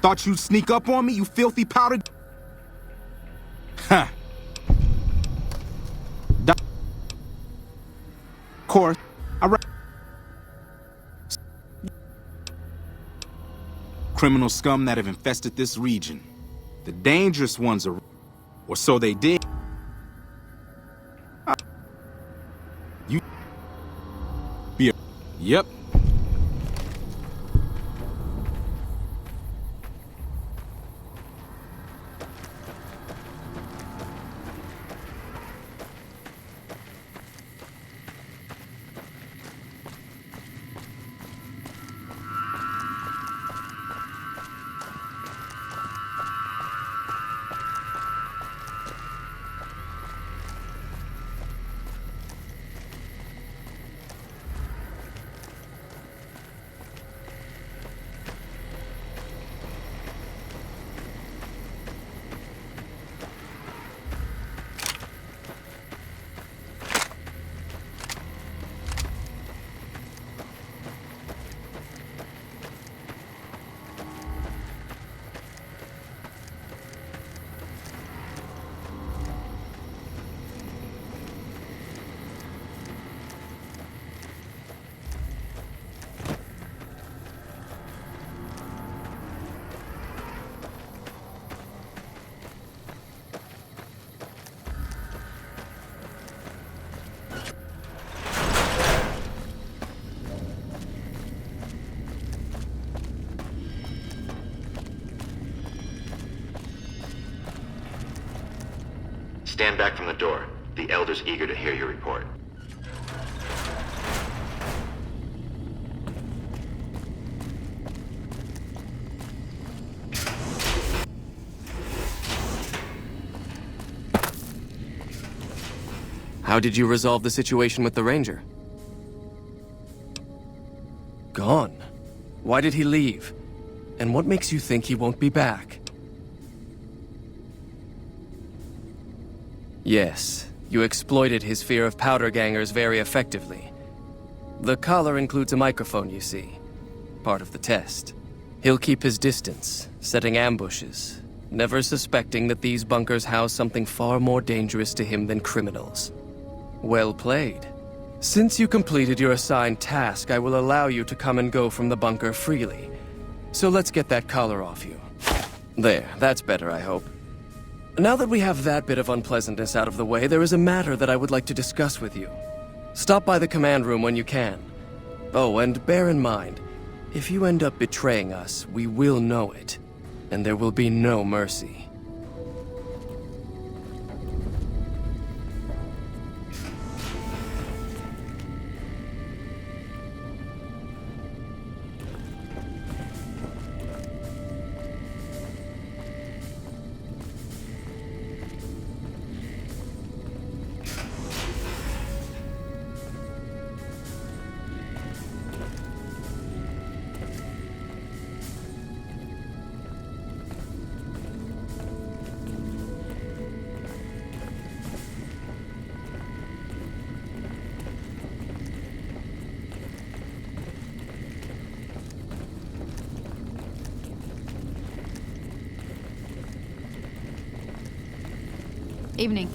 Thought you'd sneak up on me, you filthy powdered... Huh. Of course, criminal scum that have infested this region. The dangerous ones are... Or so they did. You... Yep. Stand back from the door. The Elder's eager to hear your report. How did you resolve the situation with the Ranger? Gone. Why did he leave? And what makes you think he won't be back? Yes, you exploited his fear of powder gangers very effectively. The collar includes a microphone, you see. Part of the test. He'll keep his distance, setting ambushes, never suspecting that these bunkers house something far more dangerous to him than criminals. Well played. Since you completed your assigned task, I will allow you to come and go from the bunker freely. So let's get that collar off you. There, that's better, I hope. Now that we have that bit of unpleasantness out of the way, there is a matter that I would like to discuss with you. Stop by the command room when you can. Oh, and bear in mind, if you end up betraying us, we will know it, and there will be no mercy. Evening.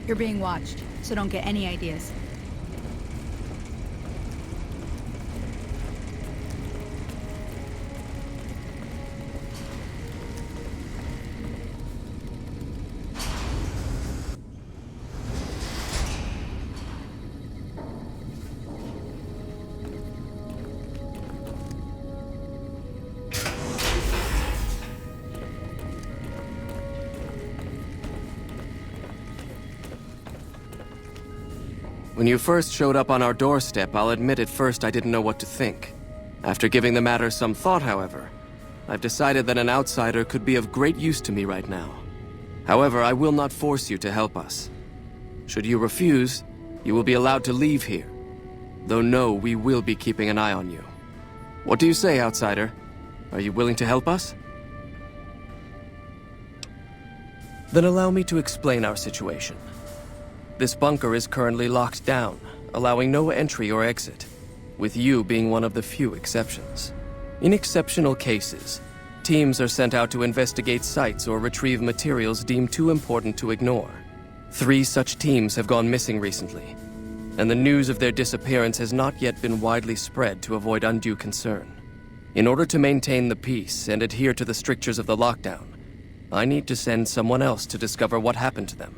You're being watched, so don't get any ideas. When you first showed up on our doorstep, I'll admit at first I didn't know what to think. After giving the matter some thought, however, I've decided that an outsider could be of great use to me right now. However, I will not force you to help us. Should you refuse, you will be allowed to leave here. Though no, we will be keeping an eye on you. What do you say, outsider? Are you willing to help us? Then allow me to explain our situation. This bunker is currently locked down, allowing no entry or exit, with you being one of the few exceptions. In exceptional cases, teams are sent out to investigate sites or retrieve materials deemed too important to ignore. 3 such teams have gone missing recently, and the news of their disappearance has not yet been widely spread to avoid undue concern. In order to maintain the peace and adhere to the strictures of the lockdown, I need to send someone else to discover what happened to them.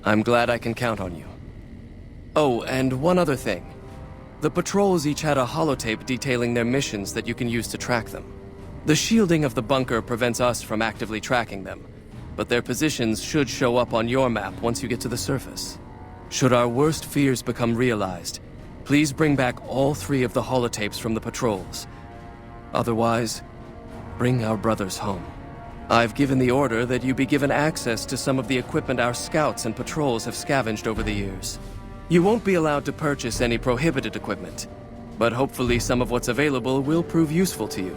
I'm glad I can count on you. Oh, and one other thing. The patrols each had a holotape detailing their missions that you can use to track them. The shielding of the bunker prevents us from actively tracking them, but their positions should show up on your map once you get to the surface. Should our worst fears become realized, please bring back all 3 of the holotapes from the patrols. Otherwise, bring our brothers home. I've given the order that you be given access to some of the equipment our scouts and patrols have scavenged over the years. You won't be allowed to purchase any prohibited equipment, but hopefully some of what's available will prove useful to you.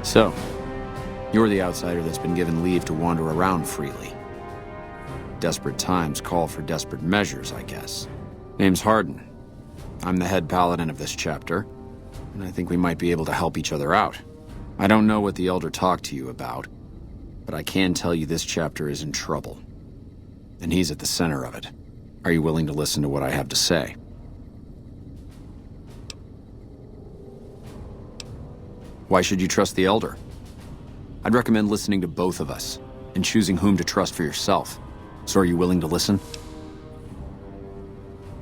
So, you're the outsider that's been given leave to wander around freely. Desperate times call for desperate measures, I guess. Name's Hardin. I'm the head paladin of this chapter, and I think we might be able to help each other out. I don't know what the Elder talked to you about, but I can tell you this chapter is in trouble. And he's at the center of it. Are you willing to listen to what I have to say? Why should you trust the Elder? I'd recommend listening to both of us, and choosing whom to trust for yourself. So are you willing to listen?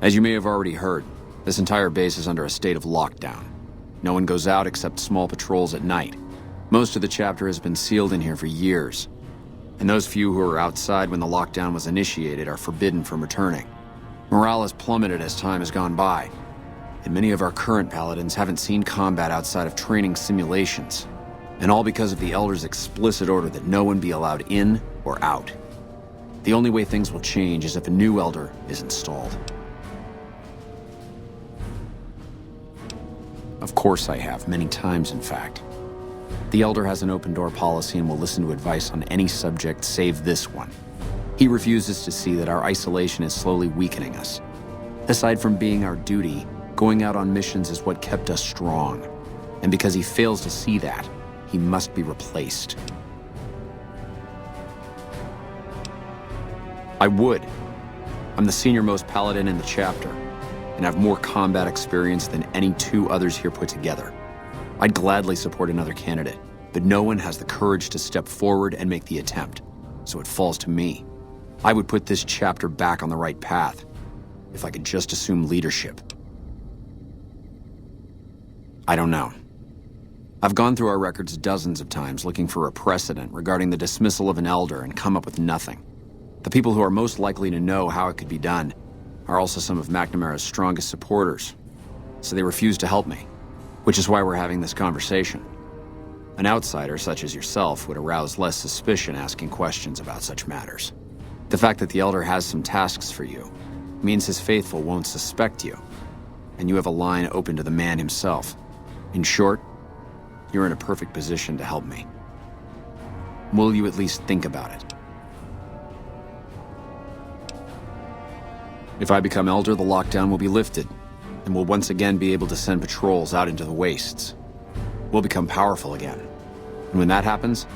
As you may have already heard, this entire base is under a state of lockdown. No one goes out except small patrols at night. Most of the chapter has been sealed in here for years, and those few who were outside when the lockdown was initiated are forbidden from returning. Morale has plummeted as time has gone by, and many of our current paladins haven't seen combat outside of training simulations, and all because of the Elder's explicit order that no one be allowed in or out. The only way things will change is if a new Elder is installed. Of course I have, many times in fact. The Elder has an open-door policy and will listen to advice on any subject save this one. He refuses to see that our isolation is slowly weakening us. Aside from being our duty, going out on missions is what kept us strong. And because he fails to see that, he must be replaced. I would. I'm the senior-most paladin in the chapter, and have more combat experience than any 2 others here put together. I'd gladly support another candidate, but no one has the courage to step forward and make the attempt, so it falls to me. I would put this chapter back on the right path, if I could just assume leadership. I don't know. I've gone through our records dozens of times looking for a precedent regarding the dismissal of an Elder and come up with nothing. The people who are most likely to know how it could be done are also some of McNamara's strongest supporters, so they refuse to help me, which is why we're having this conversation. An outsider such as yourself would arouse less suspicion asking questions about such matters. The fact that the Elder has some tasks for you means his faithful won't suspect you, and you have a line open to the man himself. In short, you're in a perfect position to help me. Will you at least think about it? If I become Elder, the lockdown will be lifted, and we'll once again be able to send patrols out into the wastes. We'll become powerful again. And when that happens,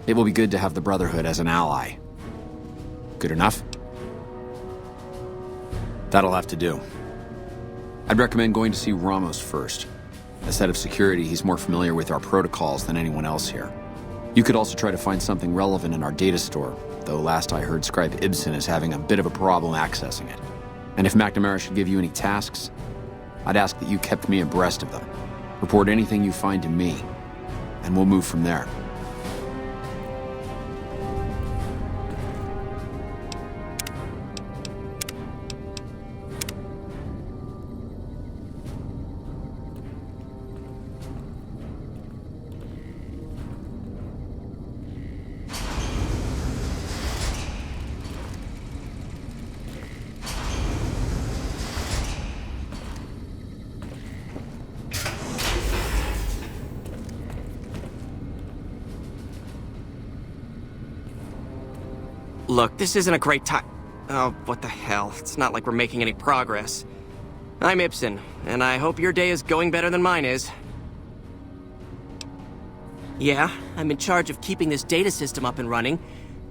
it will be good to have the Brotherhood as an ally. Good enough? That'll have to do. I'd recommend going to see Ramos first. As head of security, he's more familiar with our protocols than anyone else here. You could also try to find something relevant in our data store, though last I heard Scribe Ibsen is having a bit of a problem accessing it. And if McNamara should give you any tasks, I'd ask that you kept me abreast of them. Report anything you find to me, and we'll move from there. Look, this isn't a great time. Oh, what the hell. It's not like we're making any progress. I'm Ibsen, and I hope your day is going better than mine is. Yeah, I'm in charge of keeping this data system up and running,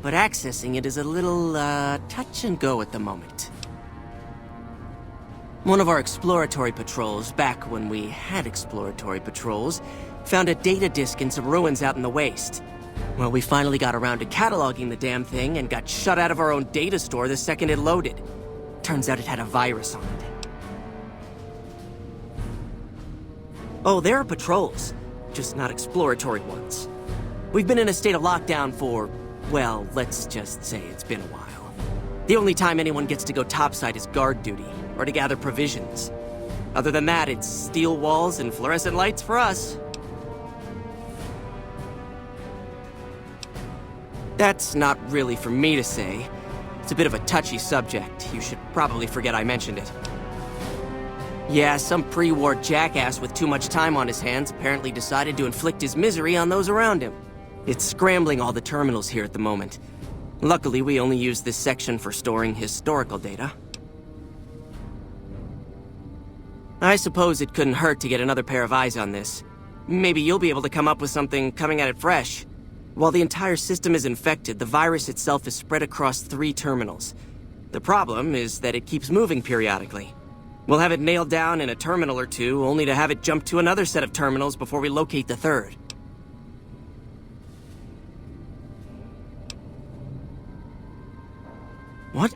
but accessing it is a little, touch and go at the moment. One of our exploratory patrols, back when we had exploratory patrols, found a data disk in some ruins out in the waste. Well, we finally got around to cataloging the damn thing and got shut out of our own data store the second it loaded. Turns out it had a virus on it. Oh, there are patrols, just not exploratory ones. We've been in a state of lockdown for, well, let's just say it's been a while. The only time anyone gets to go topside is guard duty, or to gather provisions. Other than that, it's steel walls and fluorescent lights for us. That's not really for me to say. It's a bit of a touchy subject. You should probably forget I mentioned it. Yeah, some pre-war jackass with too much time on his hands apparently decided to inflict his misery on those around him. It's scrambling all the terminals here at the moment. Luckily, we only use this section for storing historical data. I suppose it couldn't hurt to get another pair of eyes on this. Maybe you'll be able to come up with something coming at it fresh. While the entire system is infected, the virus itself is spread across 3 terminals. The problem is that it keeps moving periodically. We'll have it nailed down in a terminal or 2, only to have it jump to another set of terminals before we locate the 3rd. What?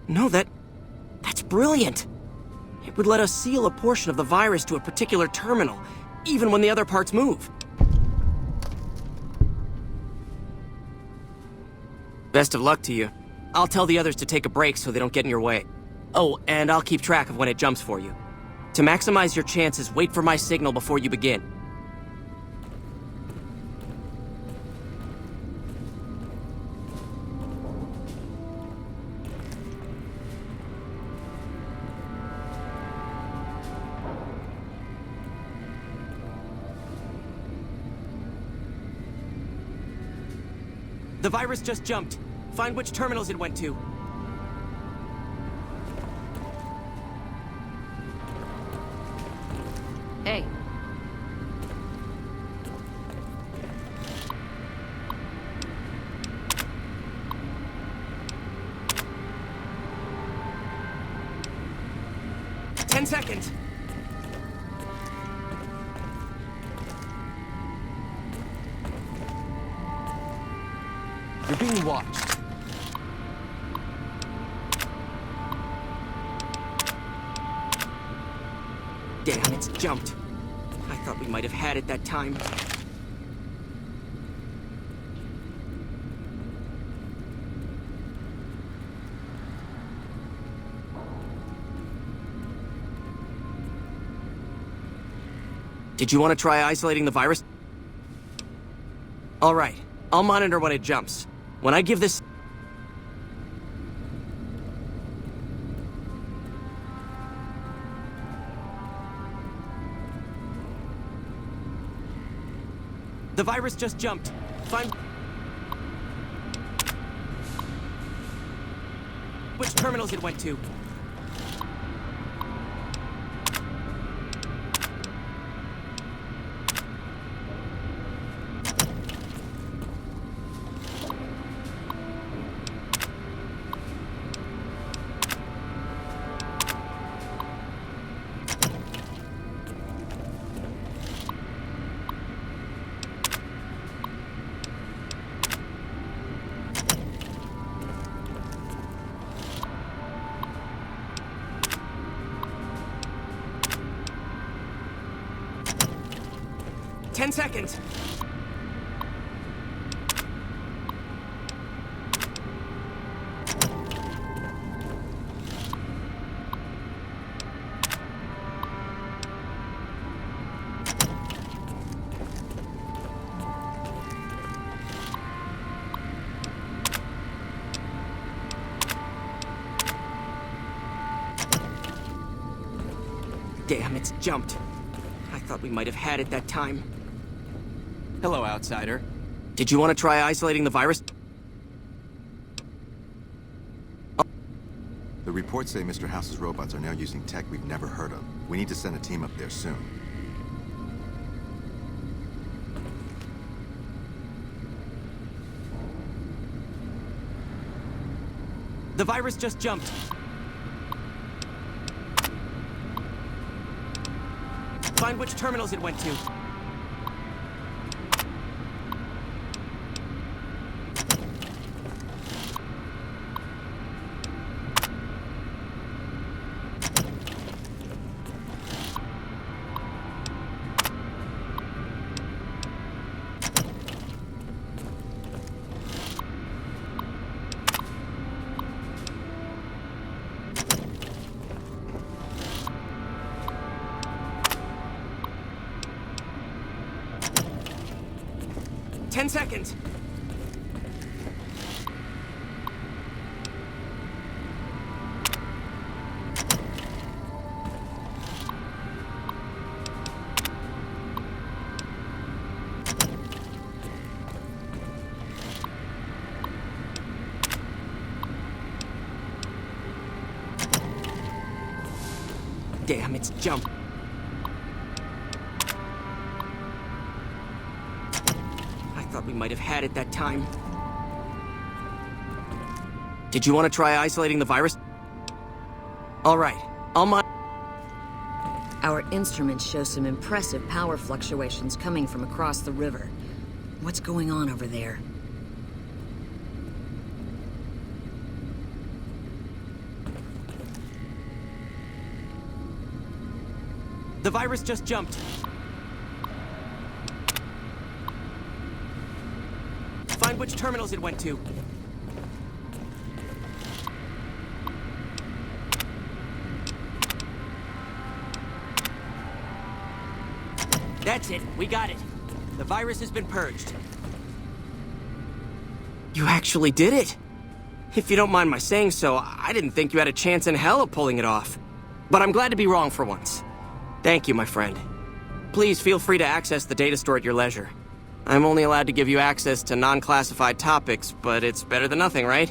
No, that's brilliant! It would let us seal a portion of the virus to a particular terminal, even when the other parts move. Best of luck to you. I'll tell the others to take a break so they don't get in your way. Oh, and I'll keep track of when it jumps for you. To maximize your chances, wait for my signal before you begin. The virus just jumped. Find which terminals it went to. Hey. Ten seconds. You're being watched. Damn, it's jumped. I thought we might have had it that time. Did you want to try isolating the virus? All right, I'll monitor when it jumps. When I give this... The virus just jumped. Find... which terminals it went to. Ten seconds. Damn, it's jumped. I thought we might have had it that time. Hello, outsider. Did you want to try isolating the virus? reports say Mr. House's robots are now using tech we've never heard of. We need to send a team up there soon. The virus just jumped. Find which terminals it went to. Ten seconds. Damn, it's jumped. Thought we might have had it that time. Did you want to try isolating the virus? All right, Our instruments show some impressive power fluctuations coming from across the river. What's going on over there? The virus just jumped. Find which terminals it went to. That's it. We got it. The virus has been purged. You actually did it. If you don't mind my saying so, I didn't think you had a chance in hell of pulling it off. But I'm glad to be wrong for once. Thank you, my friend. Please feel free to access the data store at your leisure. I'm only allowed to give you access to non-classified topics, but it's better than nothing, right?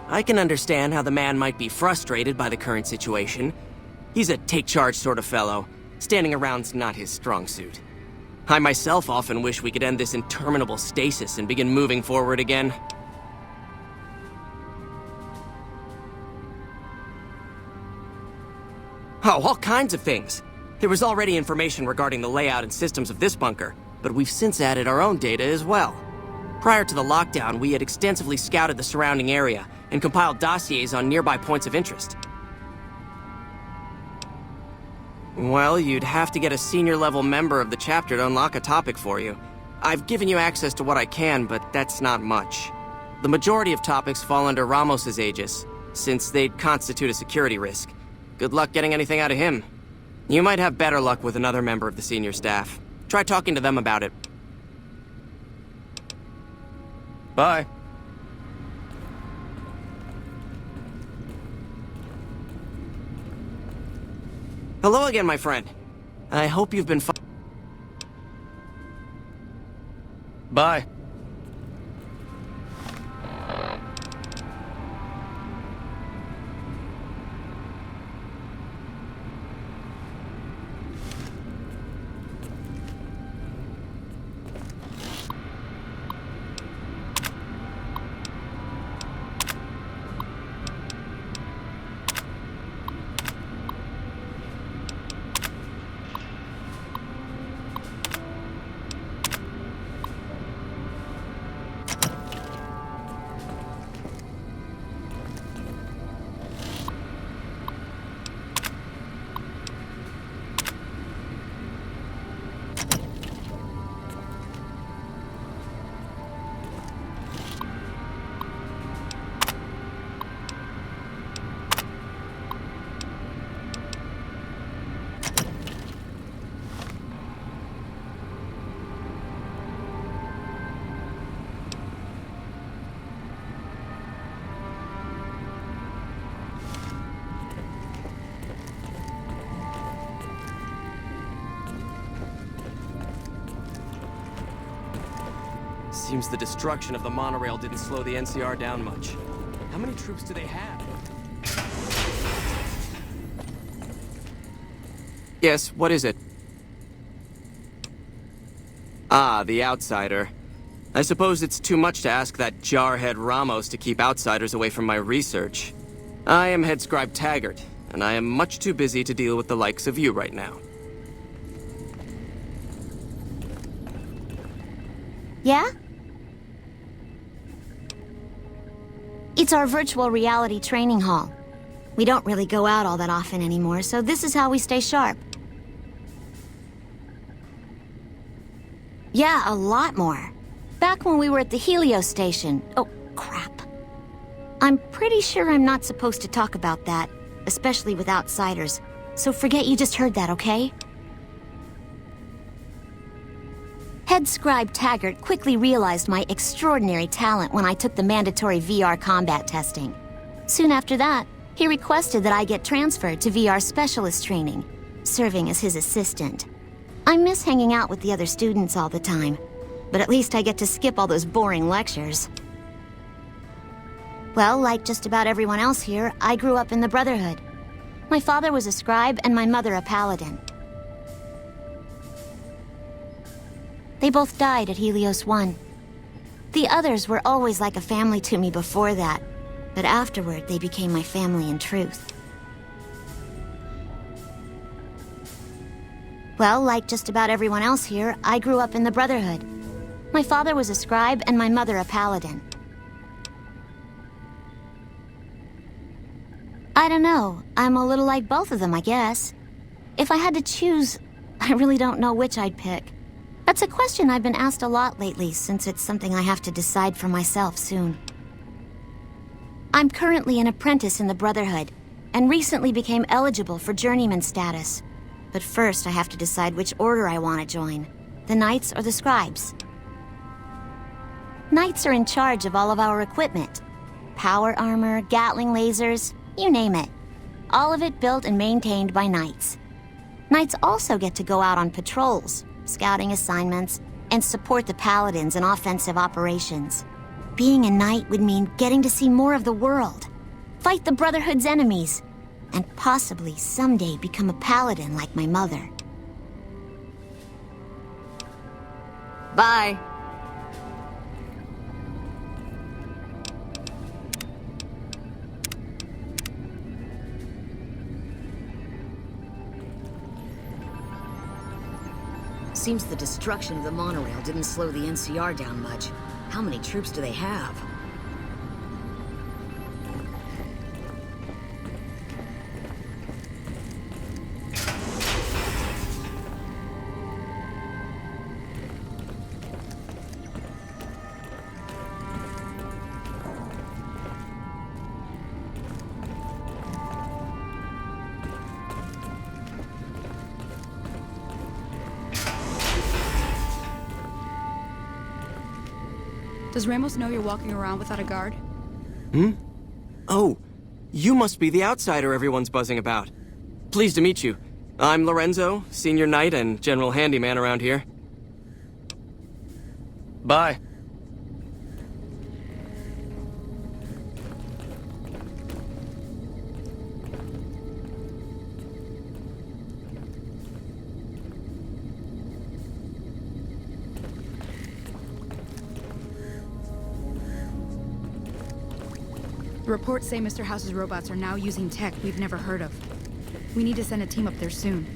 I can understand how the man might be frustrated by the current situation. He's a take-charge sort of fellow. Standing around's not his strong suit. I myself often wish we could end this interminable stasis and begin moving forward again. Oh, all kinds of things. There was already information regarding the layout and systems of this bunker, but we've since added our own data as well. Prior to the lockdown, we had extensively scouted the surrounding area and compiled dossiers on nearby points of interest. Well, you'd have to get a senior-level member of the chapter to unlock a topic for you. I've given you access to what I can, but that's not much. The majority of topics fall under Ramos's aegis, since they'd constitute a security risk. Good luck getting anything out of him. You might have better luck with another member of the senior staff. Try talking to them about it. Bye. Hello again, my friend. I hope you've been Bye. Seems the destruction of the monorail didn't slow the NCR down much. How many troops do they have? Yes, what is it? Ah, the Outsider. I suppose it's too much to ask that jarhead Ramos to keep outsiders away from my research. I am Head Scribe Taggart, and I am much too busy to deal with the likes of you right now. Yeah? It's our virtual reality training hall. We don't really go out all that often anymore, so this is how we stay sharp. Yeah, a lot more. Back when we were at the Helios station. Oh, crap. I'm pretty sure I'm not supposed to talk about that, especially with outsiders. So forget you just heard that, okay? Head Scribe Taggart quickly realized my extraordinary talent when I took the mandatory VR combat testing. Soon after that, he requested that I get transferred to VR specialist training, serving as his assistant. I miss hanging out with the other students all the time, but at least I get to skip all those boring lectures. Well, like just about everyone else here, I grew up in the Brotherhood. My father was a scribe and my mother a paladin. They both died at Helios 1. The others were always like a family to me before that, but afterward they became my family in truth. Well, like just about everyone else here, I grew up in the Brotherhood. My father was a scribe and my mother a paladin. I don't know. I'm a little like both of them, I guess. If I had to choose, I really don't know which I'd pick. That's a question I've been asked a lot lately, since it's something I have to decide for myself soon. I'm currently an apprentice in the Brotherhood, and recently became eligible for journeyman status. But first I have to decide which order I want to join, the Knights or the Scribes. Knights are in charge of all of our equipment. Power armor, Gatling lasers, you name it. All of it built and maintained by Knights. Knights also get to go out on patrols, scouting assignments, and support the Paladins in offensive operations. Being a Knight would mean getting to see more of the world, fight the Brotherhood's enemies, and possibly someday become a Paladin like my mother. Bye. Seems the destruction of the monorail didn't slow the NCR down much. How many troops do they have? Does Ramos know you're walking around without a guard? Oh, you must be the Outsider everyone's buzzing about. Pleased to meet you. I'm Lorenzo, Senior Knight and General Handyman around here. Bye. The reports say Mr. House's robots are now using tech we've never heard of. We need to send a team up there soon.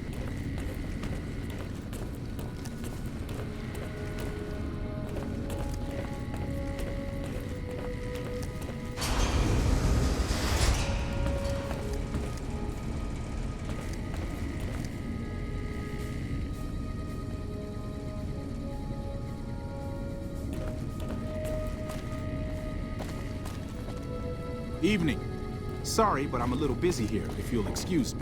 Evening. Sorry, but I'm a little busy here, if you'll excuse me.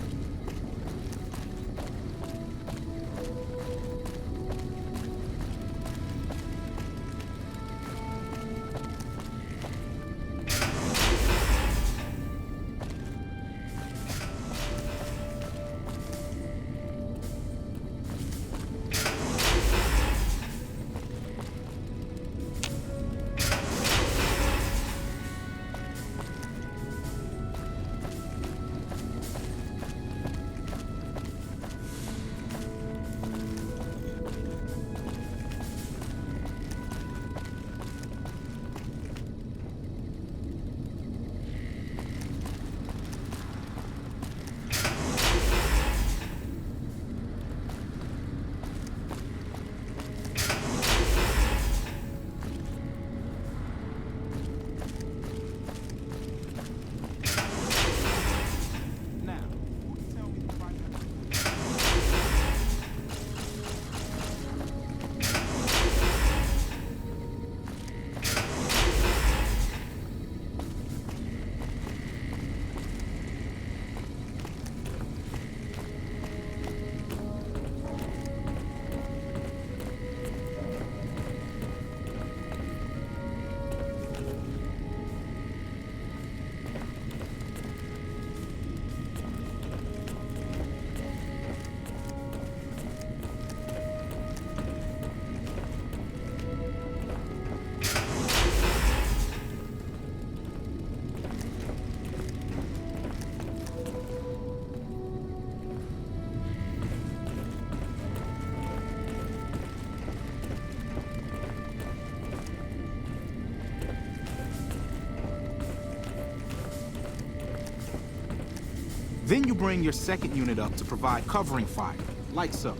Then you bring your second unit up to provide covering fire, like so.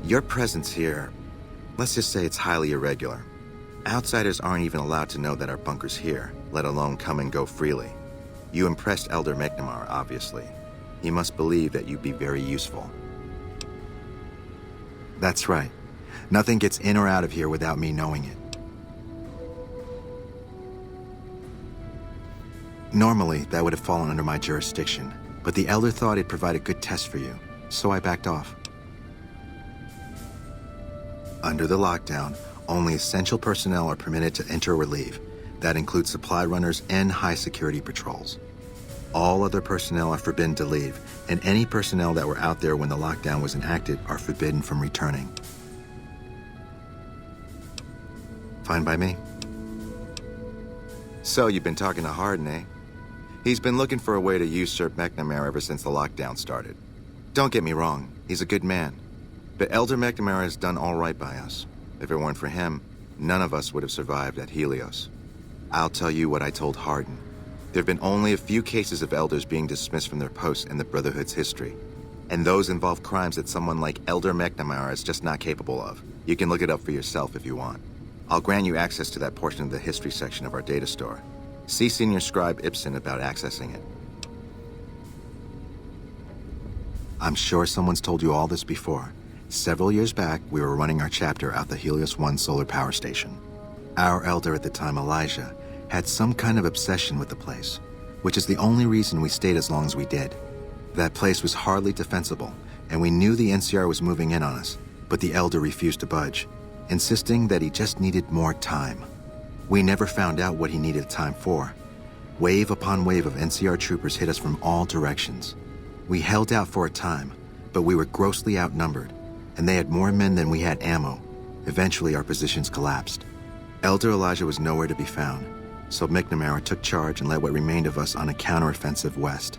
Your presence here, let's just say it's highly irregular. Outsiders aren't even allowed to know that our bunker's here, let alone come and go freely. You impressed Elder McNamara, obviously. He must believe that you'd be very useful. That's right. Nothing gets in or out of here without me knowing it. Normally, that would have fallen under my jurisdiction, but the Elder thought it'd provide a good test for you, so I backed off. Under the lockdown, only essential personnel are permitted to enter or leave. That includes supply runners and high-security patrols. All other personnel are forbidden to leave, and any personnel that were out there when the lockdown was enacted are forbidden from returning. Fine by me? So you've been talking to Hardin, eh? He's been looking for a way to usurp McNamara ever since the lockdown started. Don't get me wrong, he's a good man. But Elder McNamara has done all right by us. If it weren't for him, none of us would have survived at Helios. I'll tell you what I told Hardin. There have been only a few cases of elders being dismissed from their posts in the Brotherhood's history. And those involve crimes that someone like Elder McNamara is just not capable of. You can look it up for yourself if you want. I'll grant you access to that portion of the history section of our data store. See Senior Scribe Ibsen about accessing it. I'm sure someone's told you all this before. Several years back, we were running our chapter out the Helios 1 solar power station. Our elder at the time, Elijah, had some kind of obsession with the place, which is the only reason we stayed as long as we did. That place was hardly defensible, and we knew the NCR was moving in on us, but the elder refused to budge, insisting that he just needed more time. We never found out what he needed time for. Wave upon wave of NCR troopers hit us from all directions. We held out for a time, but we were grossly outnumbered, and they had more men than we had ammo. Eventually, our positions collapsed. Elder Elijah was nowhere to be found, so McNamara took charge and led what remained of us on a counteroffensive west.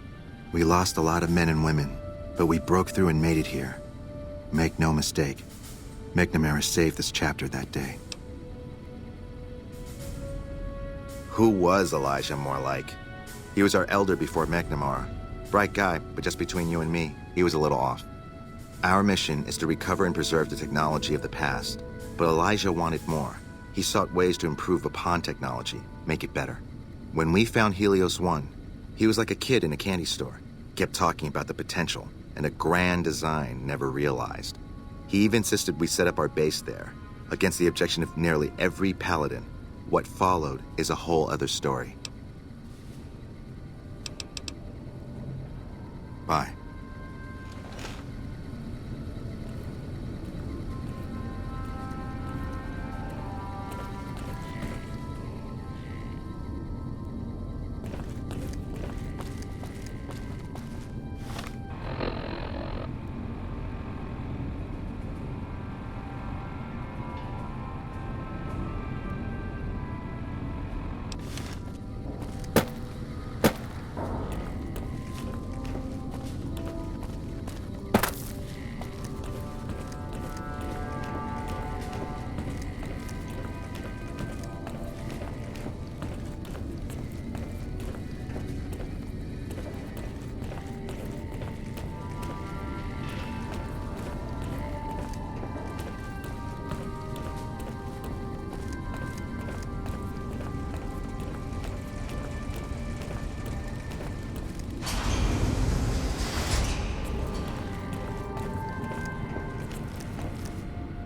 We lost a lot of men and women, but we broke through and made it here. Make no mistake, McNamara saved this chapter that day. Who was Elijah more like? He was our elder before McNamara. Bright guy, but just between you and me, he was a little off. Our mission is to recover and preserve the technology of the past, but Elijah wanted more. He sought ways to improve upon technology, make it better. When we found Helios 1, he was like a kid in a candy store, kept talking about the potential and a grand design never realized. He even insisted we set up our base there, against the objection of nearly every paladin. What followed is a whole other story. Bye.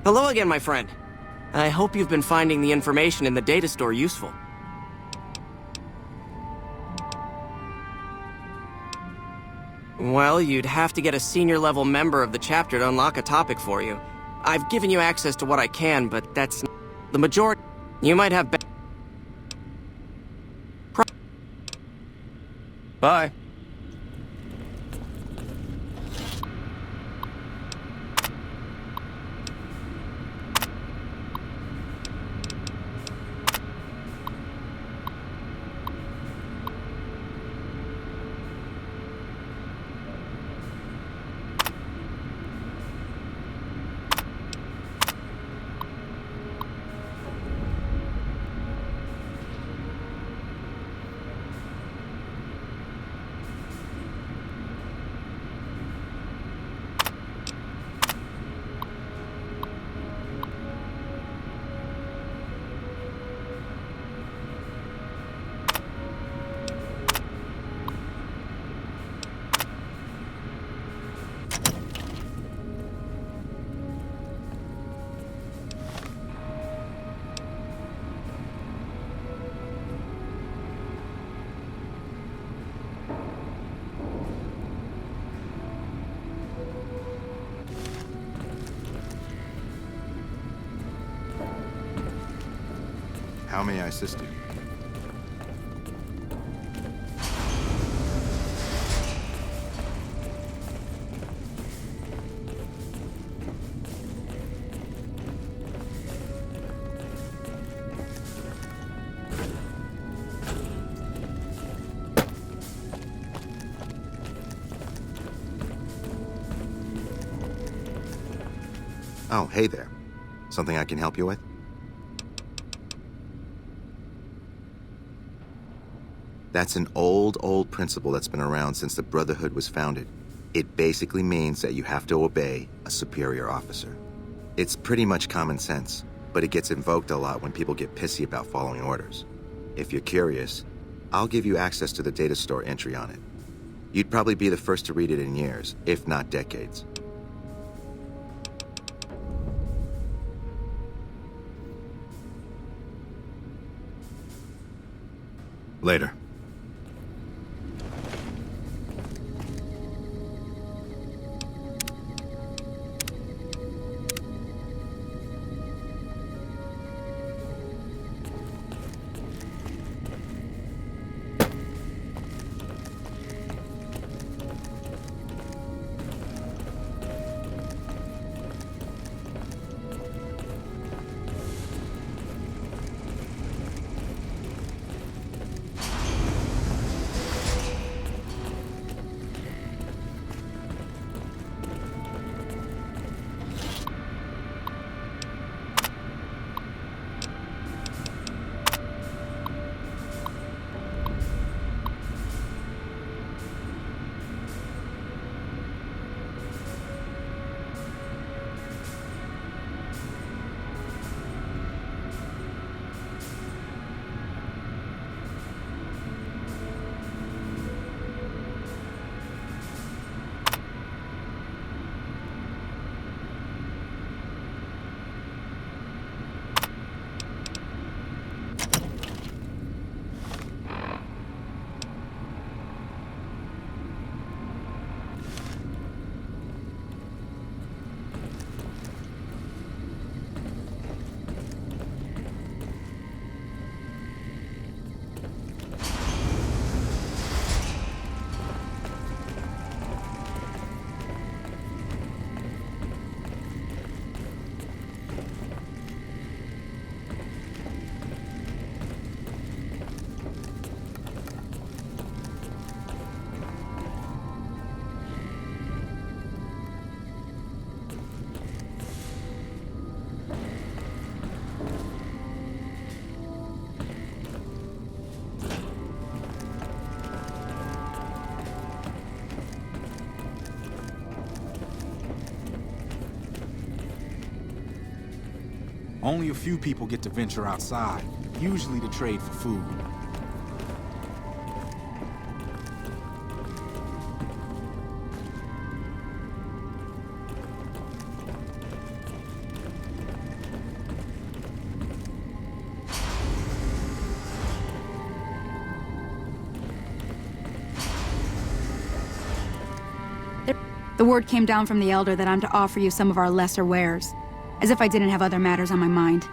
Hello again, my friend. I hope you've been finding the information in the data store useful. Well, you'd have to get a senior-level member of the chapter to unlock a topic for you. I've given you access to what I can, but that's the majority. You might have Bye. How may I assist you? Oh, hey there. Something I can help you with? That's an old principle that's been around since the Brotherhood was founded. It basically means that you have to obey a superior officer. It's pretty much common sense, but it gets invoked a lot when people get pissy about following orders. If you're curious, I'll give you access to the data store entry on it. You'd probably be the first to read it in years, if not decades. Later. Only a few people get to venture outside, usually to trade for food. The word came down from the Elder that I'm to offer you some of our lesser wares, as if I didn't have other matters on my mind.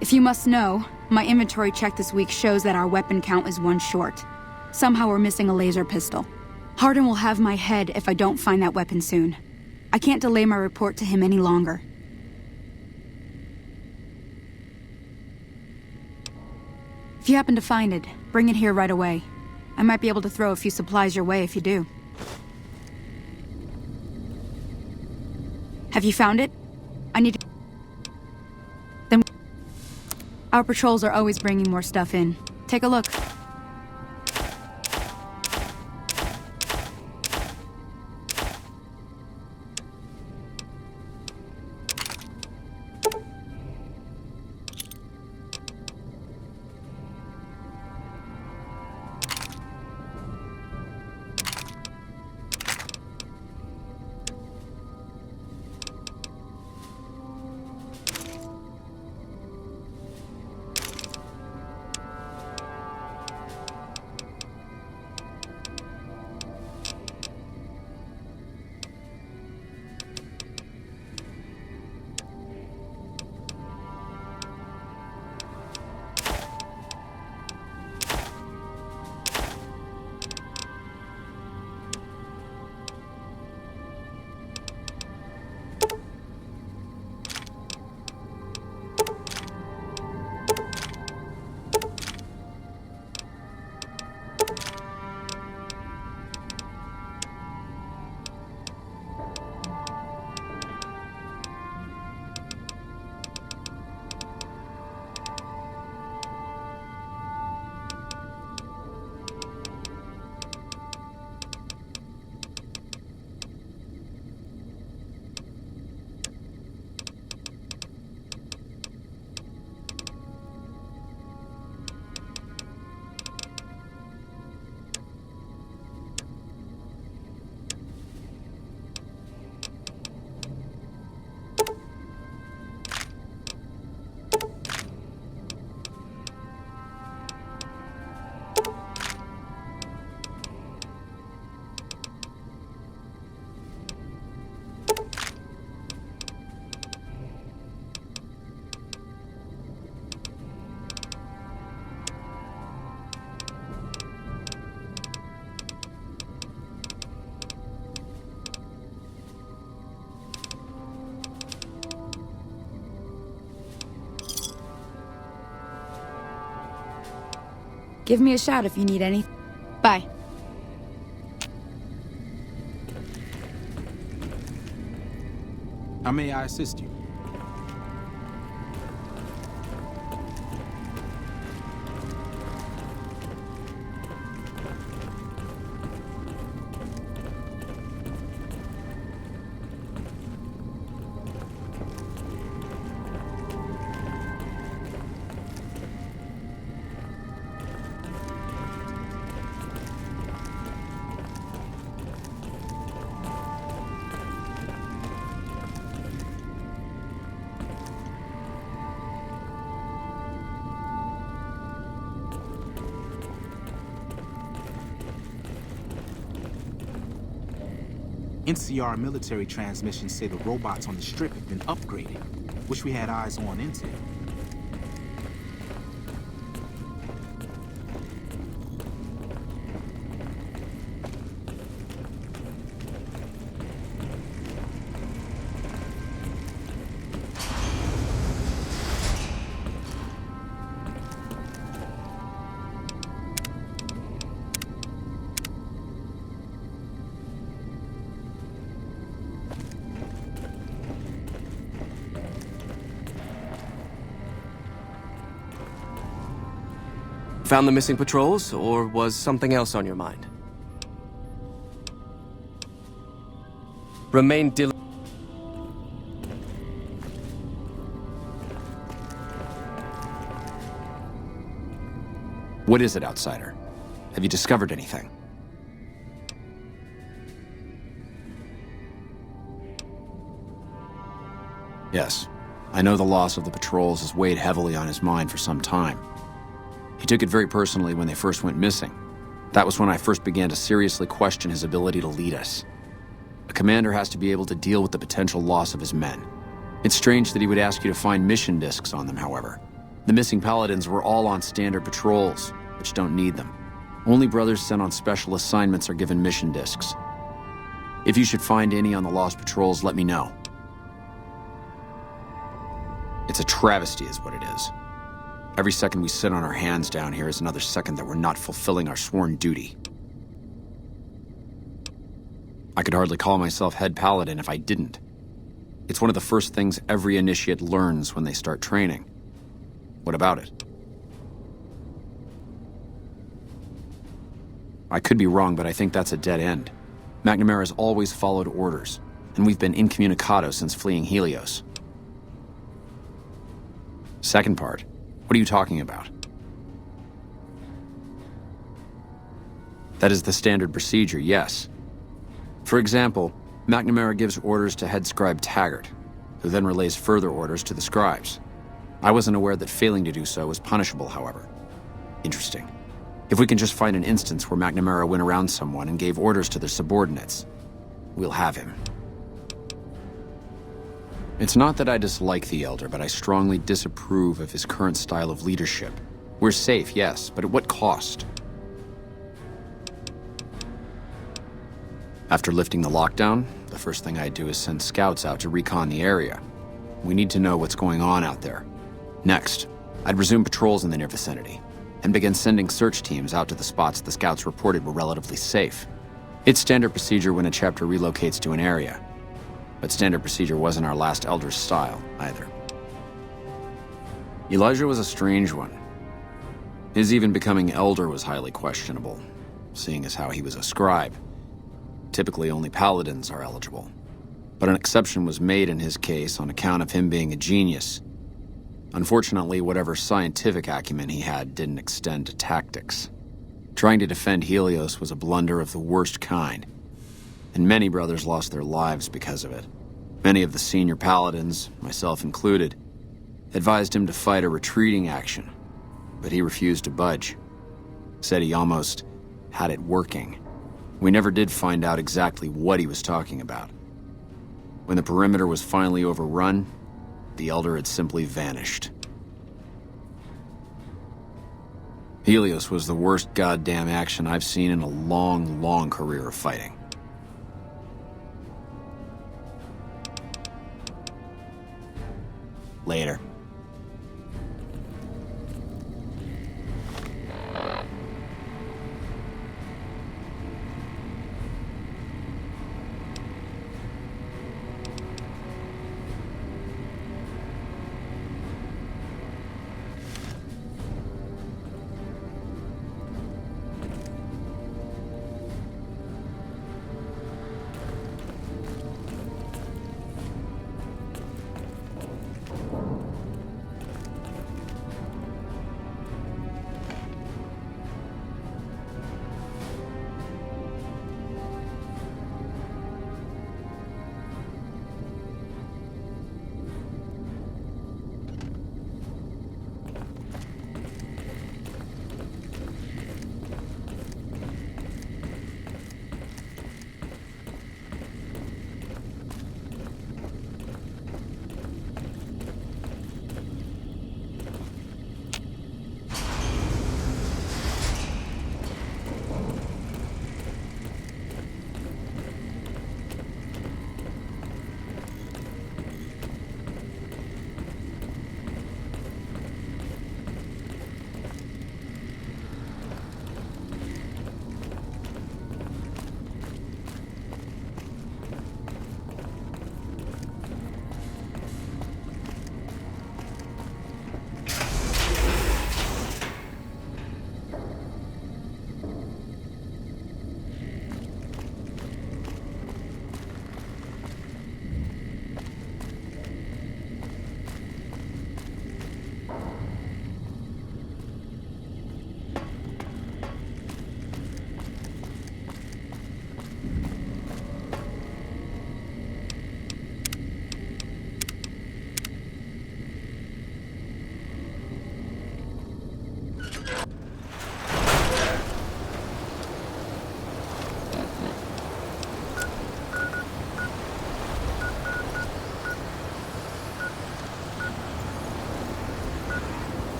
If you must know, my inventory check this week shows that our weapon count is 1 short. Somehow we're missing a laser pistol. Hardin will have my head if I don't find that weapon soon. I can't delay my report to him any longer. If you happen to find it, bring it here right away. I might be able to throw a few supplies your way if you do. Have you found it? I need to... Then... Our patrols are always bringing more stuff in. Take a look. Give me a shout if you need any. Bye. How may I assist you? NCR military transmissions say the robots on the Strip have been upgraded. Wish we had eyes on intel. Found the missing patrols, or was something else on your mind? Remain diligent. What is it, Outsider? Have you discovered anything? Yes. I know the loss of the patrols has weighed heavily on his mind for some time. He took it very personally when they first went missing. That was when I first began to seriously question his ability to lead us. A commander has to be able to deal with the potential loss of his men. It's strange that he would ask you to find mission discs on them, however. The missing paladins were all on standard patrols, which don't need them. Only brothers sent on special assignments are given mission discs. If you should find any on the lost patrols, let me know. It's a travesty is what it is. Every second we sit on our hands down here is another second that we're not fulfilling our sworn duty. I could hardly call myself head paladin if I didn't. It's one of the first things every initiate learns when they start training. What about it? I could be wrong, but I think that's a dead end. McNamara's always followed orders, and we've been incommunicado since fleeing Helios. Second part, what are you talking about? That is the standard procedure, yes. For example, McNamara gives orders to head scribe Taggart, who then relays further orders to the scribes. I wasn't aware that failing to do so was punishable, however. Interesting. If we can just find an instance where McNamara went around someone and gave orders to their subordinates, we'll have him. It's not that I dislike the Elder, but I strongly disapprove of his current style of leadership. We're safe, yes, but at what cost? After lifting the lockdown, the first thing I'd do is send scouts out to recon the area. We need to know what's going on out there. Next, I'd resume patrols in the near vicinity, and begin sending search teams out to the spots the scouts reported were relatively safe. It's standard procedure when a chapter relocates to an area, but standard procedure wasn't our last Elder's style, either. Elijah was a strange one. His even becoming Elder was highly questionable, seeing as how he was a scribe. Typically, only paladins are eligible, but an exception was made in his case on account of him being a genius. Unfortunately, whatever scientific acumen he had didn't extend to tactics. Trying to defend Helios was a blunder of the worst kind, and many brothers lost their lives because of it. Many of the senior paladins, myself included, advised him to fight a retreating action, but he refused to budge. Said he almost had it working. We never did find out exactly what he was talking about. When the perimeter was finally overrun, the Elder had simply vanished. Helios was the worst goddamn action I've seen in a long, long career of fighting. Later.